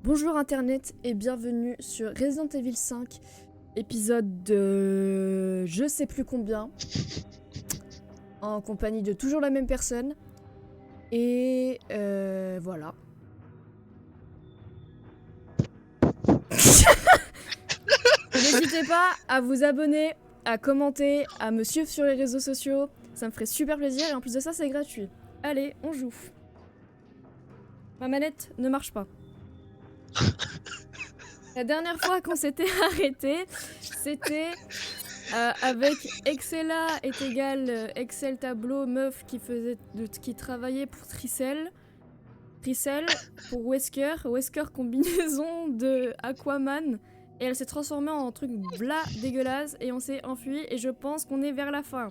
Bonjour internet et bienvenue sur Resident Evil 5, épisode de je sais plus combien, en compagnie de toujours la même personne. Et voilà. N'hésitez pas à vous abonner, à commenter, à me suivre sur les réseaux sociaux, ça me ferait super plaisir et en plus de ça c'est gratuit. Allez, on joue. Ma manette ne marche pas. La dernière fois qu'on s'était arrêté, c'était avec Excella est égal Excel tableau meuf qui travaillait pour Tricel pour Wesker combinaison de Aquaman et elle s'est transformée en truc bla dégueulasse et on s'est enfui et je pense qu'on est vers la fin.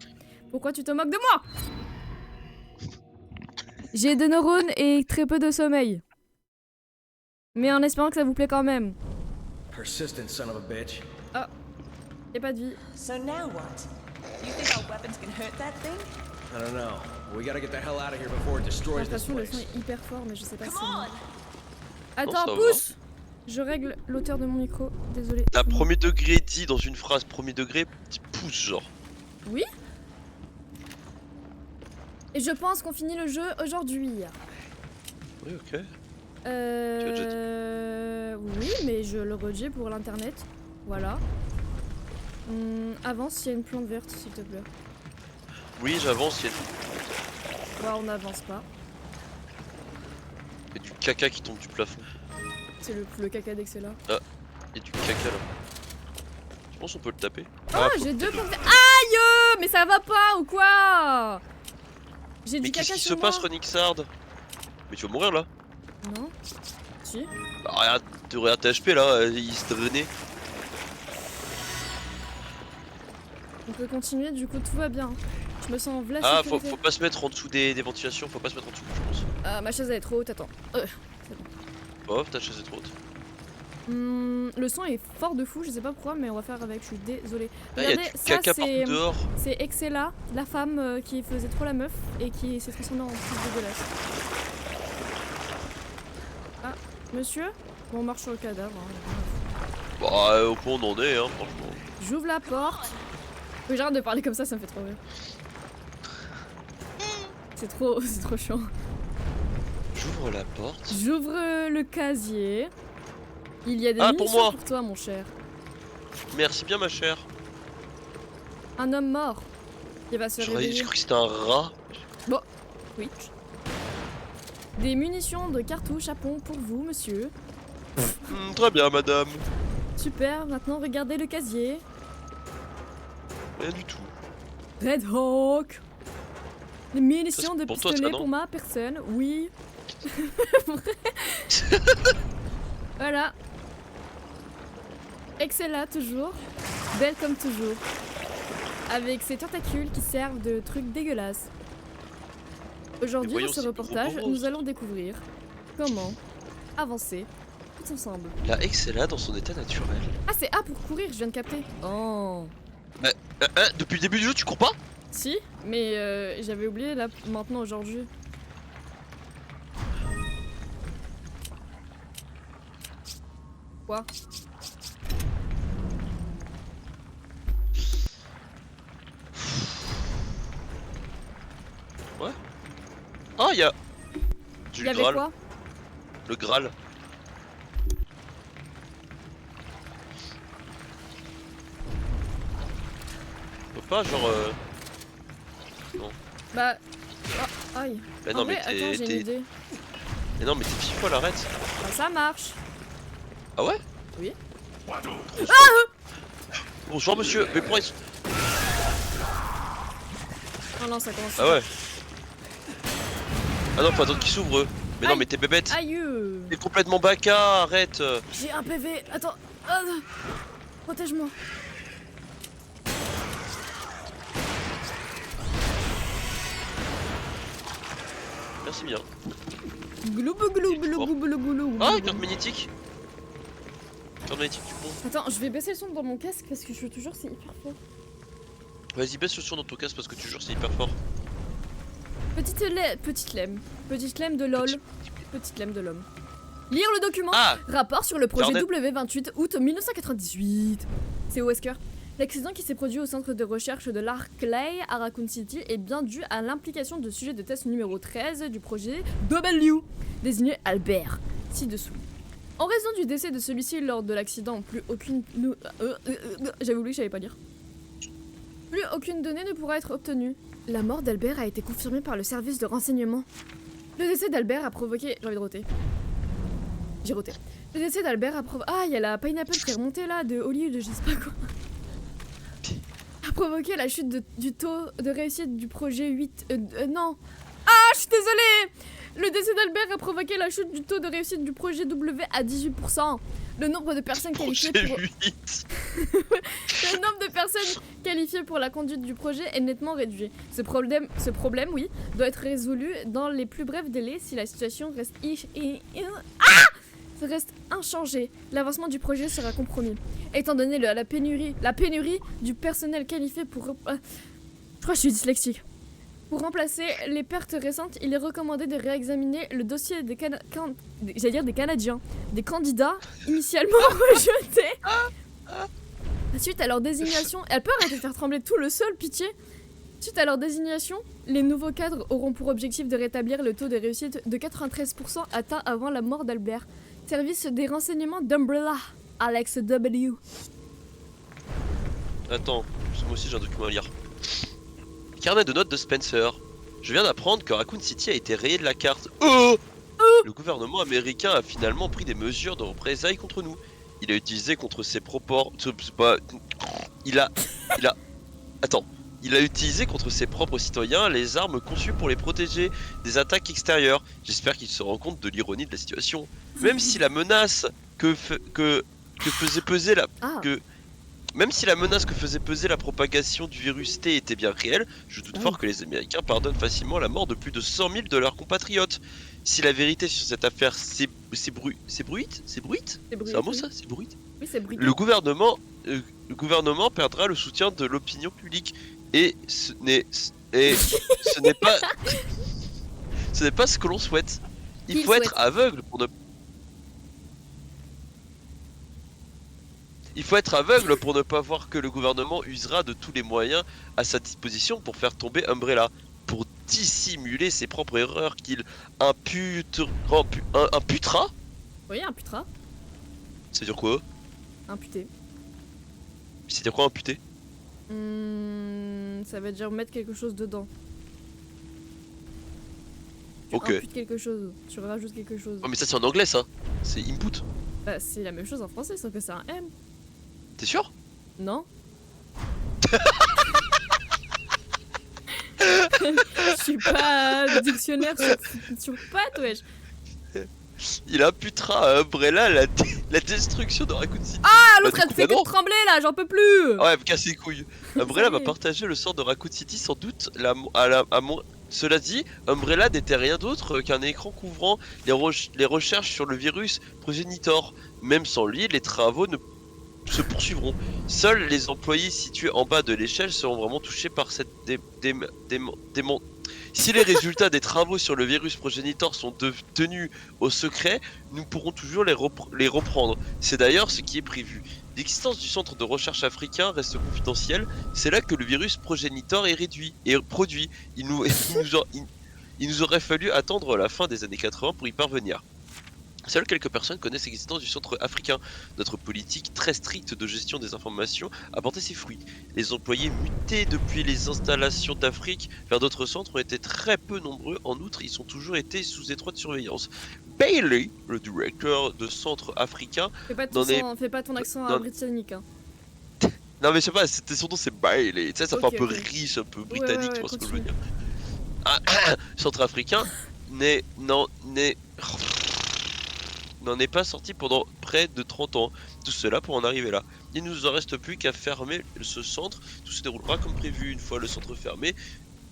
Pourquoi tu te moques de moi? J'ai des neurones et très peu de sommeil. Mais en espérant que ça vous plaît quand même. Persistent son of a bitch. Oh, y'a pas de vie. So now what? You think our weapons can hurt that thing? I don't know. We gotta get the hell out of here before it J'ai destroys this l'impression que le son place. est hyper fort, mais je sais pas si Come c'est on! bon. Attends, ça va. pousse! Je règle l'auteur de mon micro, désolé. T'as premier degré dit dans une phrase, premier degré, petit pouce genre. Oui? Et je pense qu'on finit le jeu aujourd'hui. Oui, ok. Oui, mais je le redis pour l'internet. Voilà. Avance, il y a une plante verte, s'il te plaît. Oui, j'avance, il y Ouais, on n'avance pas. a du caca qui tombe du plafond. C'est le caca d'Excella. Il y a du caca là. Tu penses qu'on peut le taper? Oh, faut j'ai que- deux plantes vertes. Aïe! Mais ça va pas ou quoi? J'ai Mais du qu'est-ce caca qui se sur moi. passe, Renixard? Mais tu vas mourir là? Non. Si. Bah regarde, tu regardes THP là, il se drainait. On peut continuer, du coup tout va bien. Je me sens en vlasse. Ah, faut pas se mettre en dessous des ventilations, faut pas se mettre en dessous, je pense. Ah, ma chaise elle est trop haute, attends. Oh, ta chaise est trop haute. Le son est fort de fou, je sais pas pourquoi, mais on va faire avec, je suis désolée. Ah, il y a Regardez, du ça caca partout dehors. c'est Excella, la femme qui faisait trop la meuf et qui s'est transformée en truc dégueulasse. Ah, monsieur? Bon, on marche sur le cadavre. Hein. Bah, au point où on en est, hein, franchement. J'ouvre la porte. Faut que j'arrête de parler comme ça me fait trop rire. C'est trop chiant. J'ouvre la porte. J'ouvre le casier. Il y a des Ah, pour munitions moi. pour toi, mon cher. Merci bien, ma chère. Un homme mort. Il va se J'ai réveiller. cru que c'était un rat. Oui. Des munitions de cartouches à pompe pour vous, monsieur. Très bien, madame. Super, maintenant regardez le casier. Rien du tout. Red Hawk. Des munitions Ça, c'est de pour toi, ça, pistolet non pour ma personne, oui. Voilà. Excella toujours. Belle comme toujours. Avec ses tentacules qui servent de trucs dégueulasses. Aujourd'hui, voyons dans ce ces reportage, gros nous allons découvrir comment avancer tous ensemble. La Excella dans son état naturel. Ah, c'est A pour courir, je viens de capter. Oh. Depuis le début du jeu, tu cours pas? Si, mais j'avais oublié là maintenant aujourd'hui. Quoi? Ah, il y a Il du y avait Graal. quoi? Le Graal. On peut pas, genre. Bah. Oh, aïe. Bah En non, vrai, mais attends, j'ai une idée. Mais non, mais t'es FIFA, arrête. Bah, ça marche. Ah ouais? Oui. Bonsoir, monsieur. Mais pourquoi ils... Oh non, ça commence. Ah ouais. Ah non, faut attendre qu'ils s'ouvrent eux. Mais non, Aïe. mais t'es bébête. Aïe. T'es complètement bâca, arrête. J'ai un PV. Attends. Ah, protège-moi. Merci bien. Glou glou glou glou glou. Ah, carte magnétique. Carte magnétique du con. Attends, je vais baisser le son dans mon casque parce que je te jure, c'est hyper fort. Vas-y, baisse le son dans ton casque parce que tu jures, c'est hyper fort. Petite lemme de lol. Petit- Petite lemme de l'homme. Lire le document. Ah, Rapport sur le projet Carnet. W28 août 1998. C'est Wesker. L'accident qui s'est produit au centre de recherche de l'Arklay à Raccoon City est bien dû à l'implication de sujet de test numéro 13 du projet W, désigné Albert, ci-dessous. En raison du décès de celui-ci lors de l'accident, plus aucune... J'avais oublié que je savais pas lire. Plus aucune donnée ne pourra être obtenue. La mort d'Albert a été confirmée par le service de renseignement. Le décès d'Albert a provoqué... J'ai envie de roter. J'ai roté. Le décès d'Albert a provoqué... Ah, il y a la pineapple qui est remontée là, de Hollywood, je sais pas quoi. A provoqué la chute du taux de réussite du projet 8... non. Ah, je suis désolée. Le décès d'Albert a provoqué la chute du taux de réussite du projet W à 18%. Le nombre de personnes qualifiées projet pour... 8. Le nombre de personnes qualifiées pour la conduite du projet est nettement réduit. Ce problème, oui, doit être résolu dans les plus brefs délais si la situation reste reste inchangée. L'avancement du projet sera compromis. Étant donné la pénurie du personnel qualifié pour... je crois que je suis dyslexique. Pour remplacer les pertes récentes, il est recommandé de réexaminer le dossier des Canadiens, des candidats initialement rejetés. Suite à leur désignation, elle peut arrêter de faire trembler tout le sol, pitié. Suite à leur désignation, les nouveaux cadres auront pour objectif de rétablir le taux de réussite de 93% atteint avant la mort d'Albert. Service des renseignements d'Umbrella, Alex W. Attends, moi aussi j'ai un document à lire. Carnet de notes de Spencer. Je viens d'apprendre que Raccoon City a été rayé de la carte. Le gouvernement américain a finalement pris des mesures de représailles contre nous. Il a utilisé contre ses propres... Il a utilisé contre ses propres citoyens les armes conçues pour les protéger des attaques extérieures. J'espère qu'il se rend compte de l'ironie de la situation. Même si la menace que faisait peser la... Même si la menace que faisait peser la propagation du virus T était bien réelle, je doute fort que les Américains pardonnent facilement la mort de plus de 100 000 de leurs compatriotes. Si la vérité sur cette affaire c'est bruite. C'est un mot ça? C'est bruite? Oui, c'est bruit. Le gouvernement perdra le soutien de l'opinion publique et ce n'est pas ce que l'on souhaite. Il faut être aveugle pour ne pas voir que le gouvernement usera de tous les moyens à sa disposition pour faire tomber Umbrella, pour dissimuler ses propres erreurs qu'il imputera. Oui, imputera. Ça veut dire quoi? Imputer. C'est dire quoi imputer? Ça veut dire mettre quelque chose dedans. Tu Ok. imputes quelque chose, tu rajoutes quelque chose. Oh mais ça c'est en anglais ça. C'est input. Bah, c'est la même chose en français, sauf que c'est un M. T'es sûr? Non. Je suis pas dictionnaire sur pattes, wesh. Il imputera à Umbrella la destruction de Raccoon City. Ah, l'autre Bah, elle du coup, fait bah que non. trembler là, j'en peux plus. Ouais, me casse les couilles. Umbrella va Désolé. partager le sort de Raccoon City sans doute Cela dit, Umbrella n'était rien d'autre qu'un écran couvrant les recherches sur le virus Progenitor. Même sans lui, les travaux ne se poursuivront. Seuls les employés situés en bas de l'échelle seront vraiment touchés par cette Si les résultats des travaux sur le virus Progenitor sont tenus au secret, nous pourrons toujours les reprendre. C'est d'ailleurs ce qui est prévu. L'existence du centre de recherche africain reste confidentielle. C'est là que le virus Progenitor est produit. Il nous aurait fallu attendre la fin des années 80 pour y parvenir. Seules quelques personnes connaissent l'existence du centre africain. Notre politique très stricte de gestion des informations a porté ses fruits. Les employés mutés depuis les installations d'Afrique vers d'autres centres ont été très peu nombreux. En outre, ils ont toujours été sous étroite surveillance. Bailey, le directeur de centre africain... Fais pas ton accent britannique. Hein. Non mais je sais pas, son nom c'est Bailey. Tu sais, ça fait un peu ok. riche, un peu britannique, Ouais, tu vois ce que je veux continue. dire. Centre africain n'en est pas sorti pendant près de 30 ans. Tout cela pour en arriver là. Il ne nous en reste plus qu'à fermer ce centre. Tout se déroulera comme prévu. Une fois le centre fermé,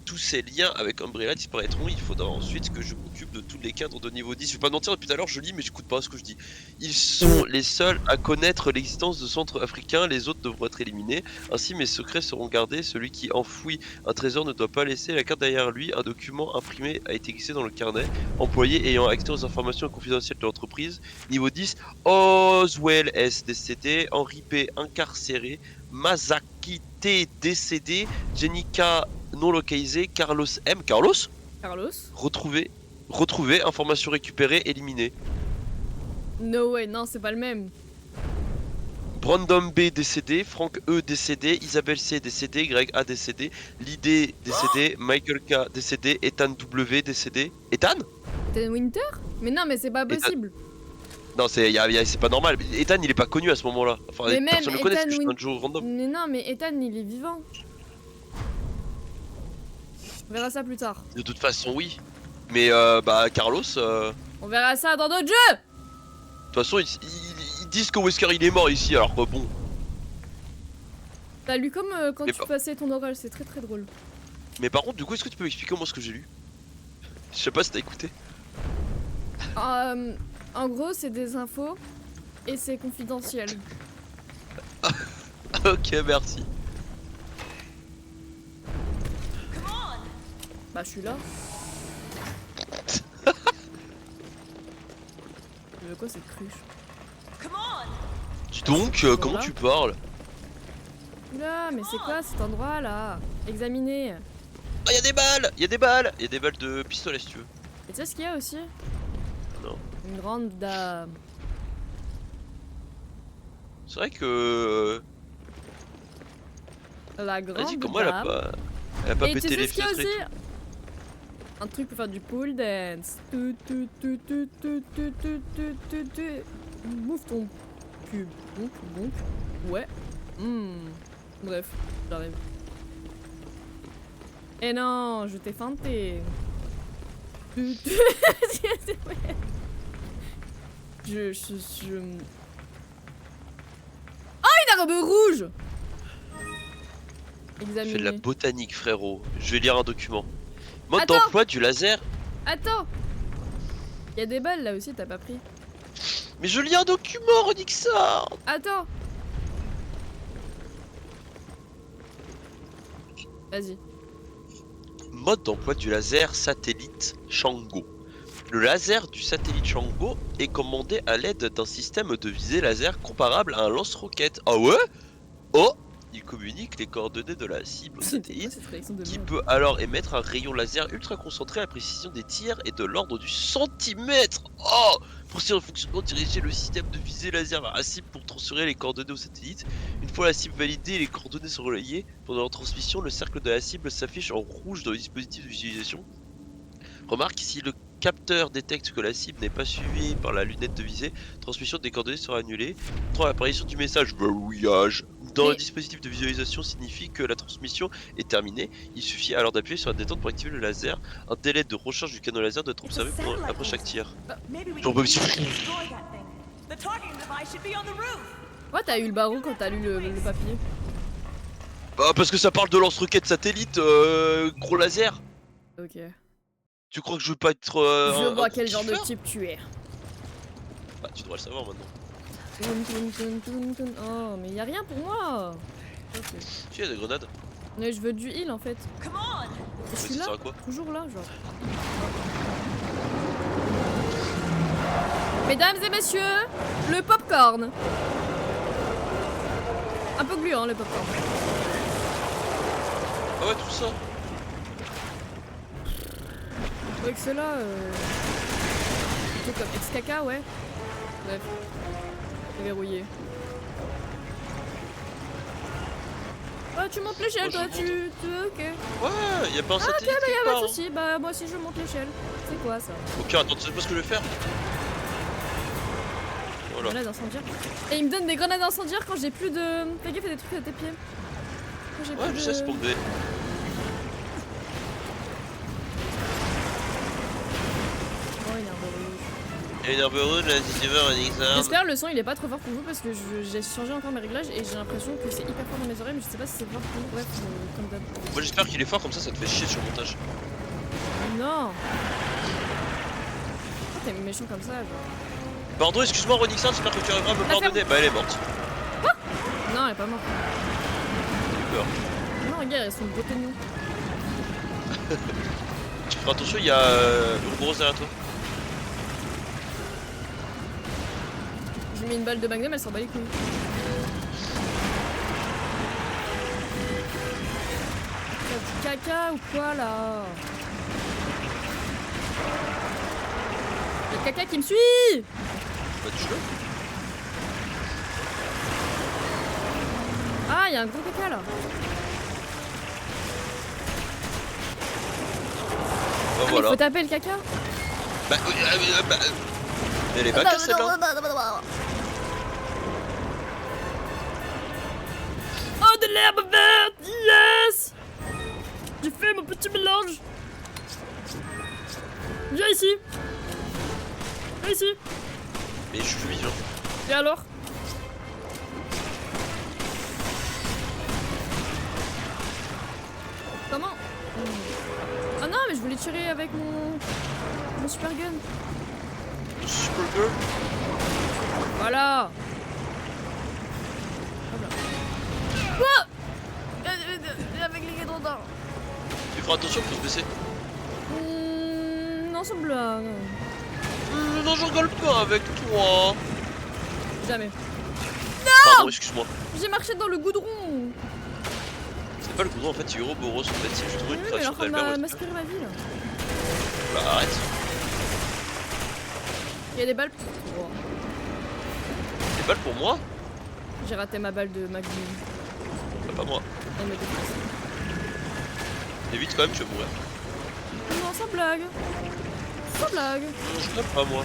tous ces liens avec Umbrella disparaîtront. Il faudra ensuite que je m'occupe de tous les cadres de niveau 10. Je vais pas mentir, depuis tout à l'heure je lis mais j'écoute pas ce que je dis. Ils sont les seuls à connaître l'existence de centres africains, les autres devront être éliminés. Ainsi mes secrets seront gardés. Celui qui enfouit un trésor ne doit pas laisser la carte derrière lui. Un document imprimé a été glissé dans le carnet. Employé ayant accès aux informations confidentielles de l'entreprise. Niveau 10, Oswell S décédé, Henri P incarcéré, Masaki T décédé, Jenica non localisé, Carlos M. Carlos retrouvé, information récupérée, éliminé. No way, non, c'est pas le même. Brandon B décédé, Frank E décédé, Isabelle C décédé, Greg A décédé, Lidé décédé, Michael K décédé, Ethan W décédé. Ethan Winter? Mais non, mais c'est pas possible. Non, c'est pas normal. Ethan il est pas connu à ce moment-là. Enfin, Mais même personne le connaît, c'est juste Ethan un jeu random. Mais non, mais Ethan il est vivant. On verra ça plus tard. De toute façon, oui. Mais Carlos. On verra ça dans d'autres jeux. De toute façon, ils disent que Wesker il est mort ici, alors bon. T'as lu comme quand Mais tu passais ton oral, c'est très très drôle. Mais par contre, du coup, est-ce que tu peux m'expliquer moi ce que j'ai lu? Je sais pas si t'as écouté. En gros, c'est des infos et c'est confidentiel. Ok, merci. Bah, je suis là. Tu veux quoi cette cruche? Dis donc, comment là tu parles? Oula, mais c'est quoi cet endroit là? Examiner. Ah, y'a des balles! Y'a des balles! Y'a des balles de pistolet si tu veux. Et tu sais ce qu'il y a aussi? Non. Une grande dame. C'est vrai que. La grande Vas-y, comment dame. elle a pas Et tu pété sais les ce qu'il y a fenêtres et aussi? Un truc pour faire du pole dance. Bouffe ton cul. Bonk. Ouais. Bref, j'arrive. Eh non, je t'ai feinté. Je... Oh, une arme rouge! Tu fais de la Examiner. botanique, frérot. Je vais lire un document. Mode Attends. d'emploi du laser. Attends! Y'a des balles là aussi, t'as pas pris. Mais je lis un document, Onyxa. Attends! Vas-y. Mode d'emploi du laser satellite Shango. Le laser du satellite Shango est commandé à l'aide d'un système de visée laser comparable à un lance-roquette. Ah ouais? Oh! Il communique les coordonnées de la cible au satellite, qui peut alors émettre un rayon laser ultra concentré à précision des tirs et de l'ordre du centimètre. Oh! Pour ce fonctionnement, diriger le système de visée laser vers la cible pour transférer les coordonnées au satellite. Une fois la cible validée et les coordonnées sont relayées, pendant la transmission, le cercle de la cible s'affiche en rouge dans le dispositif de visualisation. Remarque, si le capteur détecte que la cible n'est pas suivie par la lunette de visée, transmission des coordonnées sera annulée. L'apparition du message verrouillage dans le dispositif de visualisation signifie que la transmission est terminée. Il suffit alors d'appuyer sur la détente pour activer le laser. Un délai de recharge du canon laser doit être observé après chaque tir. Pourquoi t'as eu le barreau quand t'as lu le papier? Bah parce que ça parle de lance-roquette satellite, gros laser. Ok. Tu crois que je veux pas être je vois quel genre de type tu es. Bah tu devrais le savoir maintenant. Oh mais y'a rien pour moi. Okay. Tu as des grenades? Mais je veux du heal en fait. Je suis là, toujours là genre. Mesdames et messieurs, le popcorn. Un peu gluant le popcorn. Ah ouais tout ça. Avec cela, plutôt comme ex-caca, ouais. Bref, c'est verrouillé. Oh, tu montes l'échelle, toi, tu... Ok. Ouais, y'a pas un satellite. Ok, bah y'a pas de hein. soucis, bah moi aussi je monte l'échelle. C'est quoi ça? Ok, attends, tu sais pas ce que je vais faire? Voilà. Grenades incendiaires. Et il me donne des grenades incendiaires quand j'ai plus de... Fais gaffe, il y a des trucs à tes pieds. Quand j'ai Ouais, plus je de... sais, c'est pour me Il y a une herbe rouge, la 19h, Nixon. J'espère le son il est pas trop fort pour vous parce que j'ai changé encore mes réglages et j'ai l'impression que c'est hyper fort dans mes oreilles mais je sais pas si c'est fort pour vous. Bref, comme d'hab. Moi j'espère qu'il est fort comme ça te fait chier sur le montage. Non. Pourquoi t'es méchant comme ça genre? Pardon, excuse-moi Ronixon, j'espère que tu arriveras à me pardonner. Bah elle est morte. Non, elle est pas morte. J'ai peur. Non, regarde, elles sont beauté de nous. Tu feras attention, il y a Ouroboros derrière toi. J'ai mis une balle de magnum, elle s'en bat les couilles. T'as du caca ou quoi là? Y'a le caca qui me suit! Bah tu veux. Ah, y'a un gros caca là! Bah Ah, voilà. mais faut taper le caca! Bah, elle est pas casse celle-là. Oh, de l'herbe verte! Yes! J'ai fait mon petit mélange! Viens ici! Viens ici! Mais je suis vivant. Et alors? Comment? Ah non, mais je voulais tirer avec mon super gun. Super girl. Voilà. Hop là. Avec les guédrons. Tu feras attention pour se baisser. Non, c'est blague. Non, je rigole pas avec toi. Jamais. Pardon, excuse-moi. J'ai marché dans le goudron. C'est pas le goudron en fait, c'est Ouroboros en fait, c'est juste une Oui, mais création alors on d'Albert m'a West. masqué ma vie là. Bah arrête. Il y a des balles pour toi. Des balles pour moi? J'ai raté ma balle de Magnum. Bah pas moi. Elle me dépasse. Et vite quand même, tu vas mourir. Non, sans blague. Sans blague. Non, je t'aime pas moi.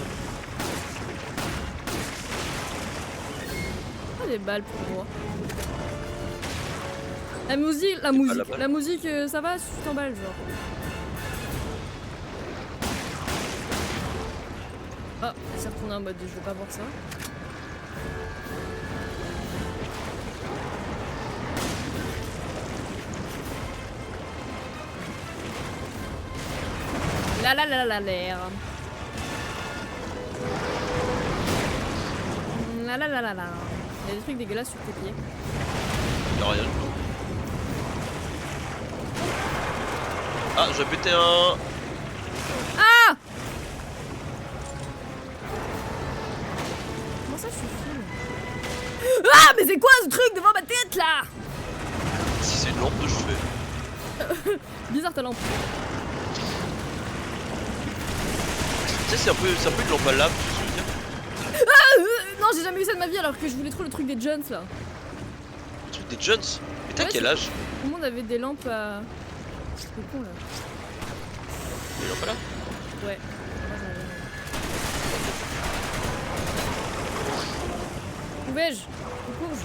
Pas des balles pour moi. La musique, ça va, tu t'emballes genre. Ah, il s'est retourné en mode je veux pas voir ça. L'air. La. Il y a des trucs dégueulasses sur tes pieds. Y'a rien du tout. Ah, j'ai pété un. Ah! Comment ça je suis fou? Ah, mais c'est quoi ce truc devant ma tête là? Si c'est une lampe de chevet. Bizarre ta lampe. Tu sais, c'est un peu une lampe à lave, tu veux dire. Non, j'ai jamais vu ça de ma vie alors que je voulais trop le truc des Jones là. Le truc des Jones. Mais t'as Ouais, quel c'est- âge? Tout le monde avait des lampes à. C'est con là. Des lampes à lave? Ouais. Moi, j'en avais. Où vais-je? Où cours-je?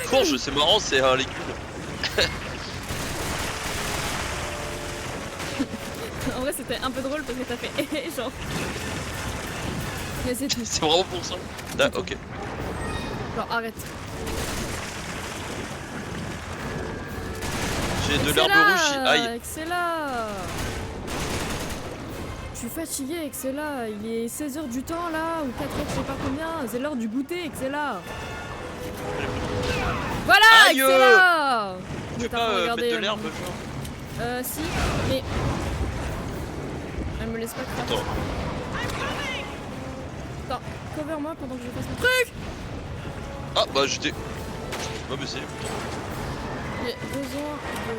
Courge, c'est marrant, c'est un légume. En vrai, c'était un peu drôle parce que t'as fait genre. Mais c'est tout. C'est vraiment pour ça. Ah, ok. Genre, arrête. J'ai de l'herbe rouge. Aïe. Excella. Je suis fatiguée, Excella. Il est 16h du temps là, ou 4h, je sais pas combien. C'est l'heure du goûter, Excella. Voilà, Aïe. Excella. Tu peux pas mettre de l'herbe, genre? Si, mais. Elle me laisse pas faire. Attends. Attends, cover-moi pendant que je fasse mon truc. Ah, bah j'étais. Je peux pas baisser. J'ai besoin de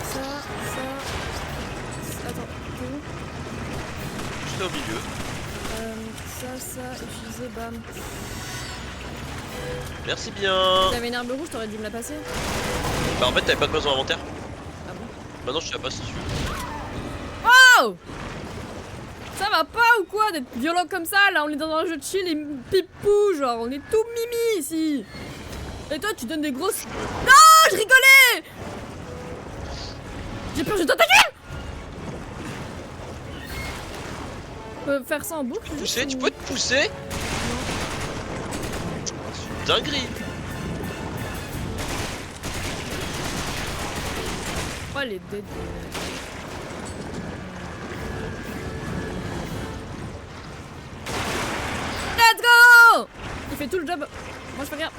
ça. Attends, c'est où? Juste au milieu. Ça, utiliser, bam. Merci bien. T'avais une herbe rouge, t'aurais dû me la passer. Bah en fait, t'avais pas de besoin d'inventaire. Ah bon? Maintenant, je sais pas si tu veux. Oh! Ça va pas ou quoi d'être violent comme ça là? On est dans un jeu de chill et pipou, genre on est tout mimi ici. Et toi tu donnes des grosses. Non, je rigolais. J'ai peur, je vais t'attaquer. peut faire ça en boucle juste Pousser, tu ou- peux te pousser? C'est une dinguerie. Oh les dead. Let's go! Il fait tout le job. Moi je fais rien.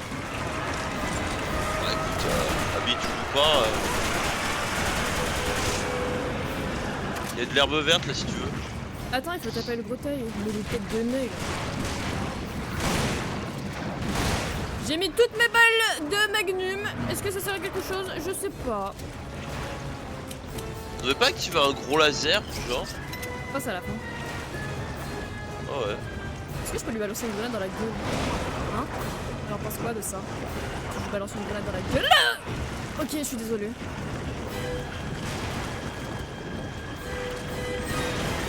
Bah écoute, habitude ou pas. Y a de l'herbe verte là si tu veux. Attends, il faut taper le gros taille. Mais les têtes de nez. J'ai mis toutes mes balles de magnum. Est-ce que ça sert à quelque chose? Je sais pas. On devait pas activer un gros laser, genre? Passe à la fin. Ah ouais. Est-ce que je peux lui balancer une grenade dans la gueule? Hein? Alors pense quoi de ça? Je lui balance une grenade dans la gueule? Ok, je suis désolée.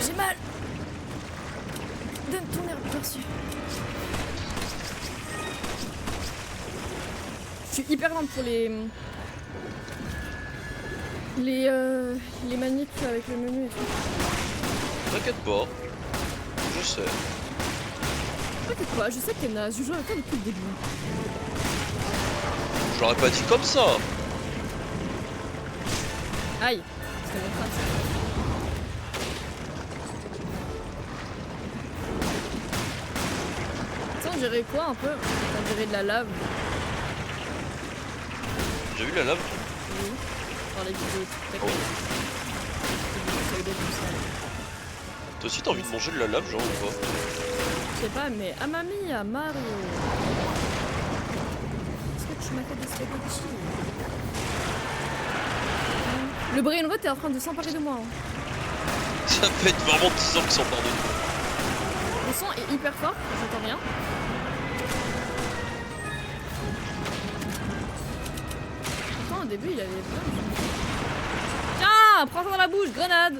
J'ai mal. Donne ton herbe perçue. Je suis hyper lente pour les manips avec le menu et tout. T'inquiète pas. Je sais. T'inquiète pas, je sais que t'es naze, je joue avec toi depuis le début. Je l'aurais pas dit comme ça. Aïe, c'était mon crâne. Ça, on dirait quoi un peu? On dirait de la lave. J'ai vu la lave. Oui. Dans les vidéos TikTok. Toi aussi t'as envie de manger de la lave genre ou pas? Je sais pas, mais Amami à Mario. Est-ce que tu m'as fait des spaghettis? Le brain rot est en train de s'emparer de moi. Hein. Ça fait vraiment 10 ans qu'ils s'en parlent de nous. Le son est hyper fort, j'entends rien. Pourtant au début il avait plein de... Tiens, prends-toi dans la bouche, grenade!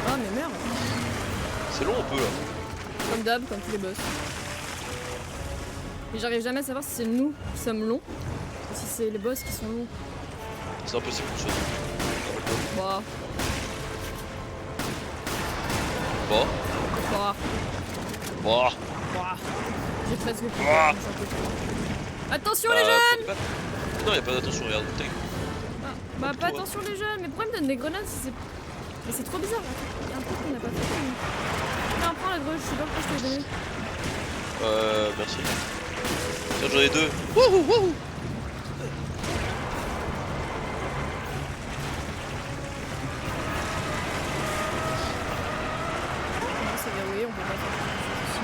Ah mais merde! C'est long un peu là. Comme d'hab, comme tous les boss. Et j'arrive jamais à savoir si c'est nous qui sommes longs ou si c'est les boss qui sont longs. C'est impossible de choisir. Bah, Bon. bah, Bon. bah. J'ai presque plus. Ah. Attention les jeunes! Non y'a pas d'attention, regarde. Bah pas attention les jeunes, mais pourquoi ils me donnent des grenades si c'est... Mais c'est trop bizarre, il y a un truc qu'on n'a pas fait. Tiens, prends la gauche, je sais pas pourquoi je t'ai donné. Merci. Tiens, j'en ai deux. Wouhou, wouhou. Non, c'est verrouillé, on peut pas faire quelque chose ici.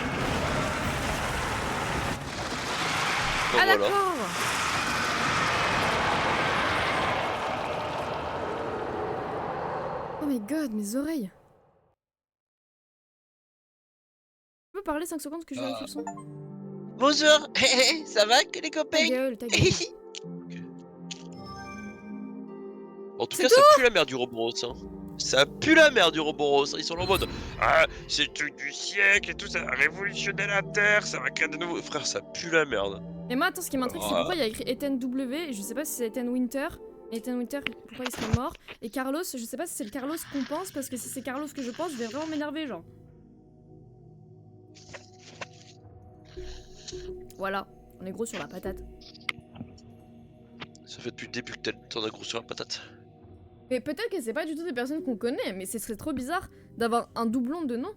Bon, Ah voilà. d'accord! Oh my god, mes oreilles! Tu peux parler 5 secondes que je vérifie le son? Bonjour. Ça va que les Ta copains? gueule, ta gueule. En tout C'est cas, ça pue la merde du Roboros. Hein. Ça pue la merde du Roboros. Ils sont là en mode ah, c'est le truc du siècle et tout, ça va révolutionner la Terre, ça va créer de nouveaux. Frère, ça pue la merde. Et moi, attends, ce qui m'intrigue, c'est pourquoi il y a écrit Ethan W. Et je sais pas si c'est Ethan Winter. Ethan Winter, pourquoi il serait mort? Et Carlos, je sais pas si c'est le Carlos qu'on pense, parce que si c'est Carlos que je pense, je vais vraiment m'énerver, genre. Voilà, on est gros sur la patate. Ça fait depuis le début que t'en as gros sur la patate. Mais peut-être que c'est pas du tout des personnes qu'on connaît, mais ce serait trop bizarre d'avoir un doublon de nom.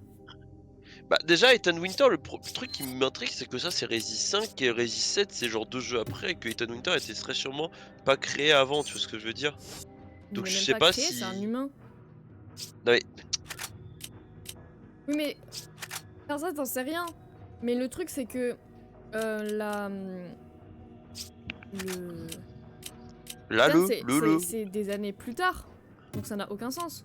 Bah, déjà, Ethan Winter, le truc qui m'intrigue, c'est que ça, c'est Resi 5 et Resi 7, c'est genre 2 jeux après, et que Ethan Winter était très sûrement pas créé avant, tu vois ce que je veux dire? Donc Il est je même sais pas créé, si. c'est un humain. Non mais. Oui, mais. Faire ça, t'en sais rien. Mais le truc, c'est que. La. Le. Là, C'est des années plus tard. Donc ça n'a aucun sens.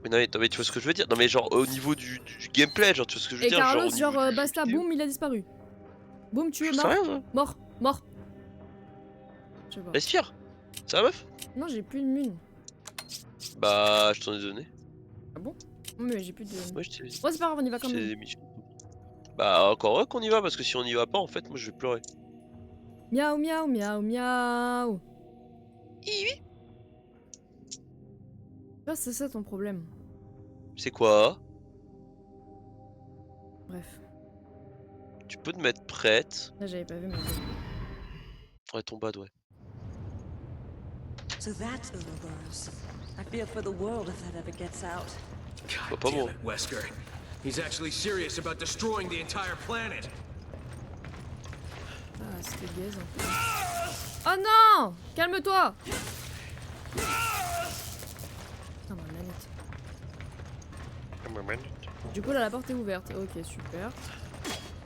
Mais non, mais tu vois ce que je veux dire? Non, mais genre au niveau du gameplay, genre, tu vois ce que je veux Et dire? Carlos, au niveau du basta, vidéo. boum, il a disparu. Boum, tu es Je sais mort. rien, moi. Mort, mort. Je sais pas. Respire. Ça va, meuf? Non, j'ai plus de mune. Bah, je t'en ai donné. Ah bon? Mais j'ai plus de... Moi je t'ai Bon, c'est pas grave, on y va quand j'ai même. des missions. Bah encore heureux qu'on y va parce que si on y va pas en fait moi je vais pleurer. Miaou, miaou, miaou, miaou. Ah, c'est ça ton problème. C'est quoi? Bref. Tu peux te mettre prête. Là, j'avais pas vu, mais... Ouais ton bad ouais. So that's Ouroboros. I fear for the world if that ever gets out. Bah, God pas damn bon. it, Wesker. He's actually serious about destroying the entire planet. Ah, c'était gaze, en fait. Oh non! Calme-toi! Ah, ma manette. Du coup, là, la porte est ouverte. Ok, super.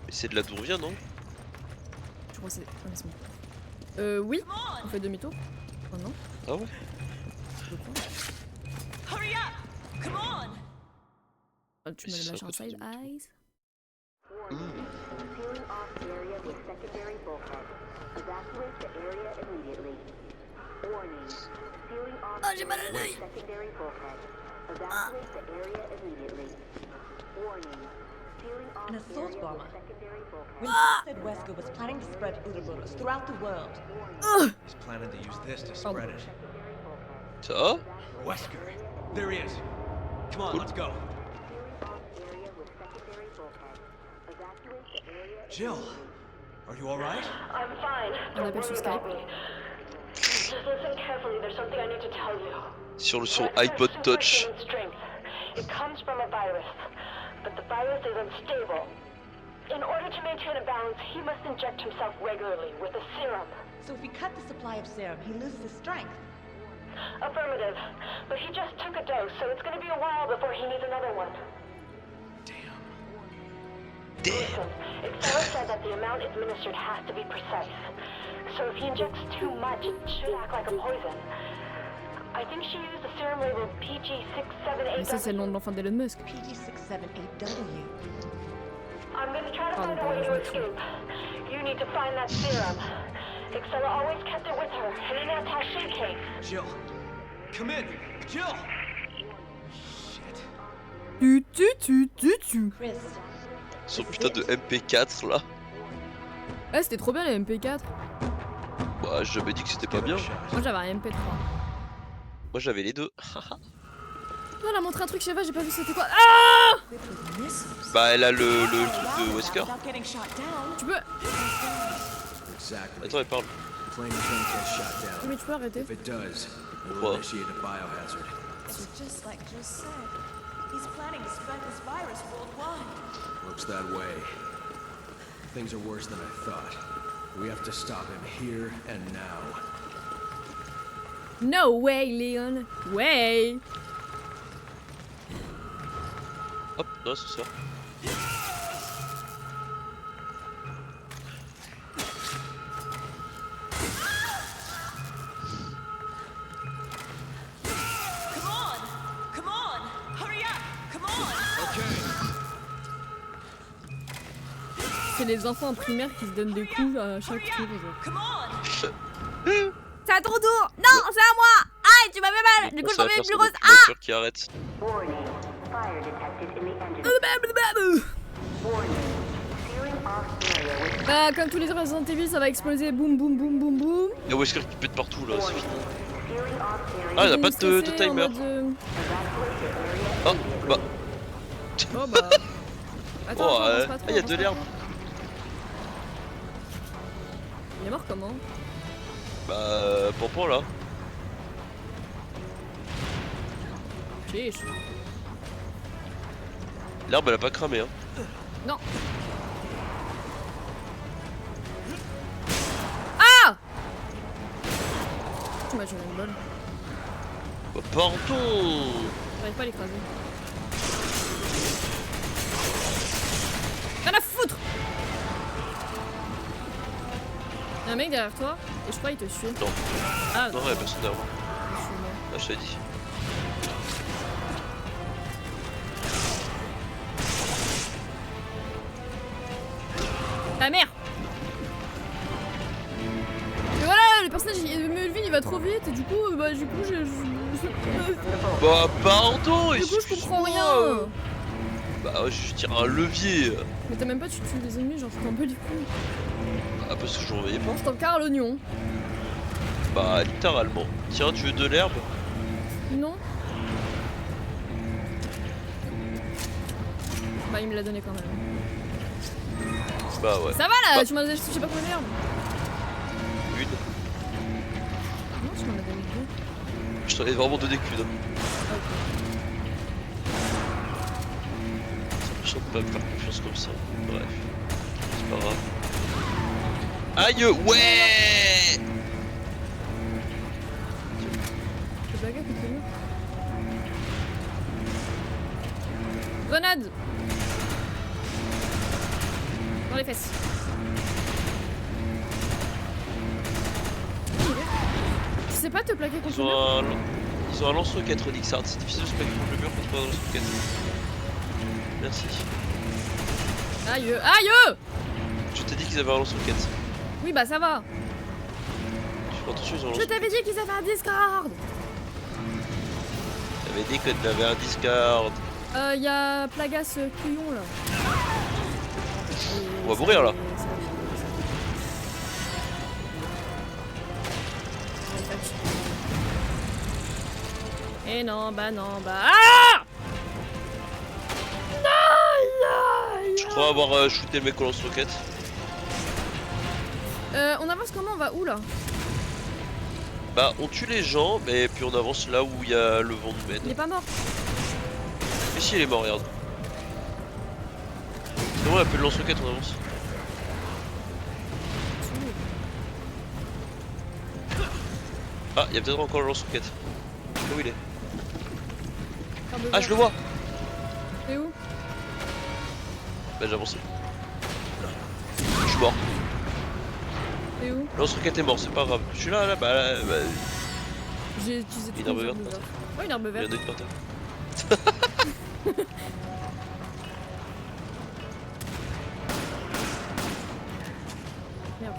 Mais c'est de là d'où on vient non? Je crois que c'est... Ah, mais c'est bon. Oui. On fait demi-tour. Oh non. Ah ouais? Je crois. Hurry up! Come on! Ah, tu Mais m'as c'est lâché ça, un quand tu side dis eyes. Sealing off area with secondary bulkhead. Evacuate the area immediately. Warning. Sealing off j'ai mal à area l'œil. with secondary bulkhead. Evacuate the area immediately. Warning. Sealing off An assault area bomber. with secondary bulkhead. When said Wesker was planning to spread Ouroboros throughout the world. He's planning to use this to Oh. spread it. Ça va? Wesker, there he is. Come on, let's go. Sealing off area with secondary bulkhead. Evacuate the area. Jill, are you all right? I'm fine. On Don't appelle sur worry Skype. about me. Just listen carefully. There's something I need to tell you. Sur le son Wesker's iPod Touch. superhuman strength. It comes from a virus, but the virus is unstable. In order to maintain a balance, he must inject himself regularly with a serum. So if we cut the supply of serum, he loses his strength. Affirmative. But he just took a dose, so it's going to be a while before he needs another one. Damn. Listen, Excella said that the amount administered has to be precise. So if he injects too much, it should act like a poison. I think she used a serum labeled Mais PG678. ça, c'est le nom de l'enfant d'Elon Musk. PG678W. I'm gonna try to Oh, find a God, way to that's escape. You need to find that serum. Excella always kept it with her, in an attaché case. Jill, come in. Jill! Shit. Tu. Chris, Son putain de MP4 là. Ouais, c'était trop bien les MP4. Bah j'ai jamais dit que c'était pas bien. Moi, j'avais un MP3. Moi j'avais les deux. Oh, elle a montré un truc, je sais pas, j'ai pas vu c'était quoi. Ah! with missiles. Bah elle a le truc de Wesker. Without getting shot down. Tu peux... Exactly. Attends elle parle. Plane can't get shot down. Mais tu peux arrêter. If it does, it will What? initiate a biohazard. It's just like Jill said. He's planning to spread this virus worldwide. Looks that way. Things are worse than I thought. We have to stop him here and now. No way, Leon. Way. Hop, non c'est ça. Come on! Hurry up! Come on! Okay. C'est les enfants en primaire qui se donnent des coups à chaque tour. Genre. Come on! C'est à ton tour. Non, c'est à moi. Aïe, tu m'as fait mal. Du coup, je Ça m'en va vais faire, plus c'est grosse. notre voiture qui arrête. Warning. Fire detected in the engine. Ah! Warning. Sealing off area with Bah, comme tous les Resident Evil, ça va exploser. Boum, boum, boum, boum, boum. Y'a Wesker qui pète partout là, c'est fini. sealing off area. Ah, il a pas de Stressé, en timer. mode, Ah, bah. Oh bah. Attends, Oh, avance pas trop, il y a avance de pas l'herbe. trop. Il est mort comment? Bah, Pompon là. Chiche. L'herbe elle a pas cramé hein. Non. Ah! Tu m'as joué une bonne. Bah, pardon. J'arrive pas à l'écraser. Rien à foutre! Y'a un mec derrière toi et je crois qu'il te suit. Non. Ah Non, y'a personne derrière moi. suis-moi. Ah, je t'ai dit. Ta mère! Et voilà, le personnage, Melvin, il va va trop vite et du coup Bah pardon, du coup je comprends excuse-moi, rien. Bah ouais, je tire un levier. Mais t'as même pas tué les ennemis, genre t'es un peu du coup. Ah parce que je n'en voyais pas. Je t'en carre l'oignon. Bah littéralement. Tiens, tu veux de l'herbe? Non. Bah il me l'a donné quand même. Bah ouais. Ça va là, Bah. tu m'en as donné je sais pas combien d'herbe. Une. Non, tu m'en as donné deux. Je t'en ai vraiment donné qu'une. Je ne peux pas me faire confiance comme ça. Bref. C'est pas grave. Aïe, ouais. Je blague contre le mur. Grenade. Dans les fesses. Tu sais pas te plaquer contre Ils le mur? ont un lance-roquette, Rodixard. C'est difficile de se plaquer contre le mur contre un lance-roquette. Merci. Aïe, aïe. Je t'ai dit qu'ils avaient un lance-roquette. Oui bah ça va. Tu fais attention, ils ont un Je lance-roquette. t'avais dit qu'ils avaient un discard. J'avais dit que t'avais un discard. Y'a Plagas couillon là. On va mourir là. Et non, bah non, bah. Ah! Je crois avoir shooté le mec au lance-roquette. On avance comment? On va où là? Bah, on tue les gens, et puis on avance là où il y a le vent nous mène. Il est pas mort. Mais si, il est mort, regarde. C'est bon, il y a plus de lance-roquette, on avance. Ah, il y a peut-être encore le lance-roquette. Où il est? Ah, je le vois! T'es où? Bah, j'ai avancé. Je suis mort. T'es où? Le lance-roquette est mort, c'est pas grave. Je suis là, bah, J'ai utilisé Une toutes herbe mes verte, armes par déjà. Ouais, une herbe il y en a verte. une par terre. Merde.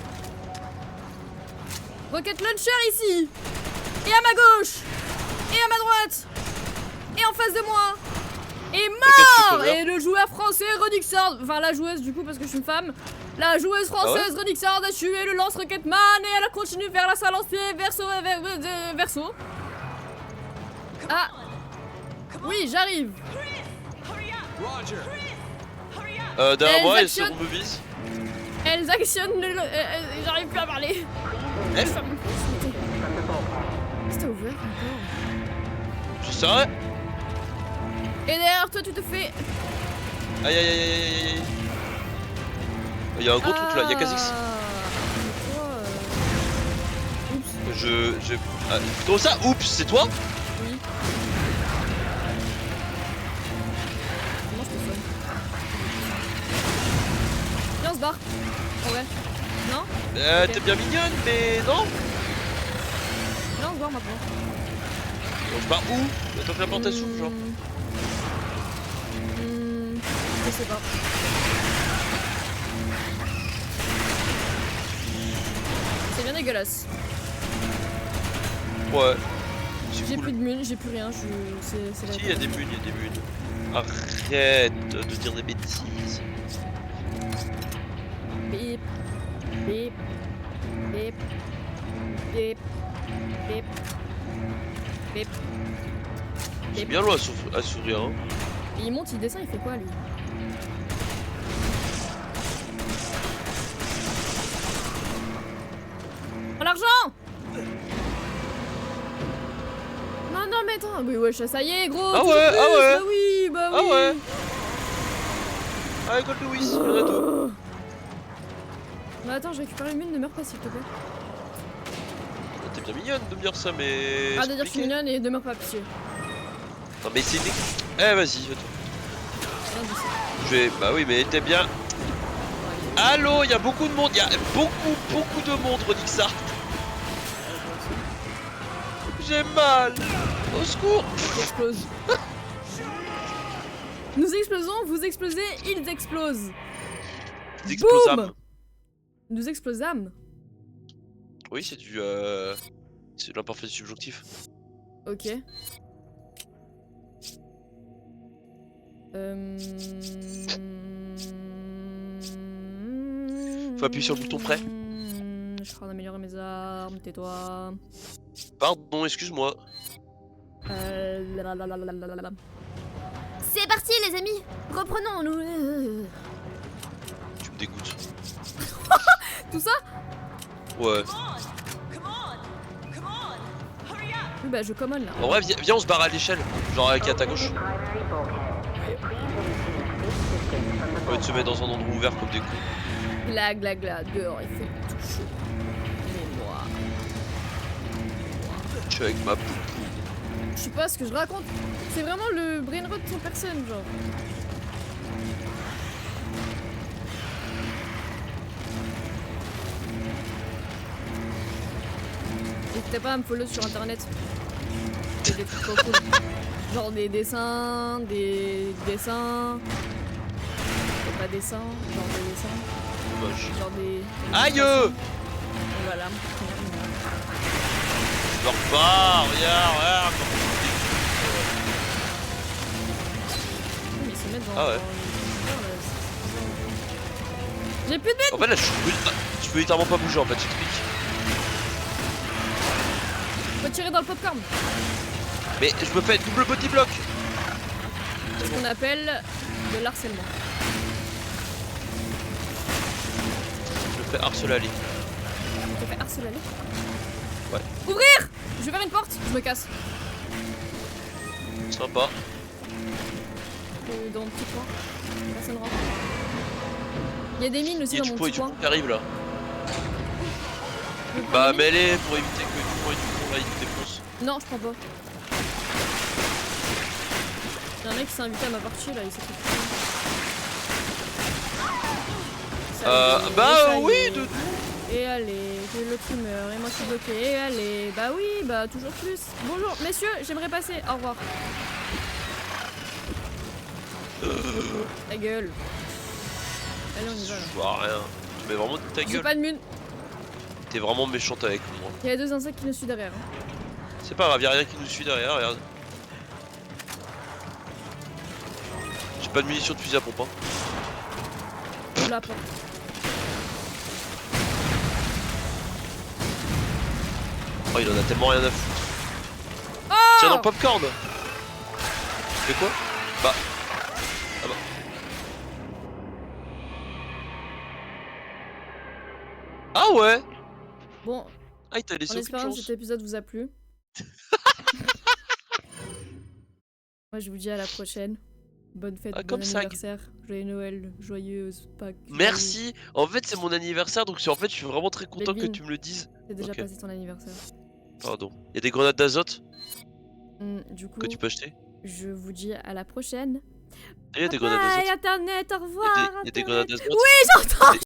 Rocket launcher ici! Et à ma gauche! Et à ma droite! Et en face de moi! Et mort! cover. Et le joueur français Rodixard, enfin la joueuse du coup parce que je suis une femme, la joueuse française Rodixard a tué le lance-roquetman et elle a continué vers la salle lancier verso. Ah! Oui, j'arrive! Roger. Derrière Elles moi, et actionnent- on me vise. Elles actionnent le... j'arrive plus à parler. Elle C'était ouvert encore. Je sais. Et derrière toi tu te fais... Aïe aïe aïe aïe aïe aïe. Il y a un gros truc là, il y a Kha'Zix. Oups. Ah, comment ça? Oups, c'est toi? Oui. Comment je te soigne? Viens on se barre. En vrai. Non? Ok. T'es bien mignonne, mais non? Viens on se barre maintenant. On se barre où? Attends que la porte elle s'ouvre, genre. Je sais pas. C'est bien dégueulasse. Ouais. J'ai C'est plus cool. de munes, j'ai plus rien, c'est la... Si, il y a des munes, il y a des munes. Arrête de dire des bêtises. Bip, bip, bip, bip, bip, bip. C'est bien loin à sourire, hein. Et il monte, il descend, il fait quoi lui? Oh l'argent! Non non mais attends, mais wesh ça y est gros! Ah toujours ouais, plus, ah ouais. Bah oui, bah Ah oui! ouais. Allez, Gold Lewis, il y en a tout. Bah attends, je récupère les mines, ne meurs pas s'il te plaît. T'es bien mignonne de me dire ça, mais. Ah c'est de dire que je suis compliqué. mignonne et ne meurs pas pitié. Non, mais c'est une. Eh, vas-y, va-toi. Rien dit ça. Je vais. Bah oui, mais t'es bien. Allô, il y a beaucoup de monde, il y a beaucoup de monde, Rodixard. J'ai mal. Au secours. J'explose. Nous explosons, vous explosez, ils explosent. Des explosables. Nous explosâmes. Oui, c'est du. C'est l'imparfait du subjonctif. Ok. Faut appuyer sur le bouton prêt. Je suis en train d'améliorer mes armes, tais-toi. Pardon, excuse-moi. Lalalala. C'est parti les amis, reprenons-nous. Tu me dégoûtes. Tout ça? Ouais. Come on! Come on! Hurry up! Oui bah je commande là. En vrai, viens, on se barre à l'échelle. Genre avec à ta gauche. Primary bulkhead. Please maintain safe distance from the On va se mettre dans un endroit ouvert comme des cons. Gla, dehors il fait tout chaud. Mais moi, Je suis avec ma poupou. je sais pas ce que je raconte. C'est vraiment le brain rot de personne genre. N'hésitez pas à me follow sur internet. C'est des trucs trop cool. Genre des dessins, des dessins. Pas dessins, genre des dessins. Moche. Genre des. Aïe! Et voilà. Je meurs pas, regarde. Mais ils se mettent dans. Ah ouais. J'ai plus de bête! En fait là je peux littéralement pas bouger en fait, j'explique. Faut tirer dans le popcorn. Mais je me fais double body block. C'est ce qu'on appelle de l'harcèlement. Je me fais harceler. Tu te fais harceler? Ouais. Ouvrir! Je vais vers une porte, je me casse. Sympa. Dans le petit coin. Personne rentre. Il y a des mines aussi Il y a dans du mon pot et petit du coin. con qui arrive là. Je veux prendre Bah les mines? mêlée pour éviter que du pot et du con là il te défonce. Non, je prends pas. Y'a un mec qui s'est invité à ma partie là, il s'est fait Bah oui, de Et allez, que l'autre il meurt, et moi je suis bloqué, et allez, bah oui, bah toujours plus. Bonjour, messieurs, j'aimerais passer, au revoir. Ta gueule. Allez, on y va là. Je vois rien. Tu mets vraiment de ta J'ai gueule. pas de mine. T'es vraiment méchante avec moi. Il y a deux insectes qui nous suivent derrière. Hein. C'est pas grave, y'a rien qui nous suit derrière, regarde. J'ai pas de munitions de fusil à pompe. Hein. La porte. Oh, il en a tellement rien à foutre. Oh! Tiens dans le popcorn. Tu fais quoi? Bah. Ah bah. Ah ouais. Bon, Ah, il t'a laissé en aucune espérant que chance. cet épisode vous a plu. Moi je vous dis à la prochaine. Bonne fête, Ah, bon comme ça. anniversaire, joyeux Noël, joyeuse Pâques. Merci. En fait, c'est mon anniversaire, donc en fait, je suis vraiment très content que Melvin. tu me le dises. C'est déjà Ok. passé ton anniversaire. Pardon. Il y a des grenades d'azote Du coup, que tu peux acheter. je vous dis à la prochaine. Il y a des grenades Bye d'azote. internet, au Il revoir. y a des grenades d'azote. Oui, j'entends.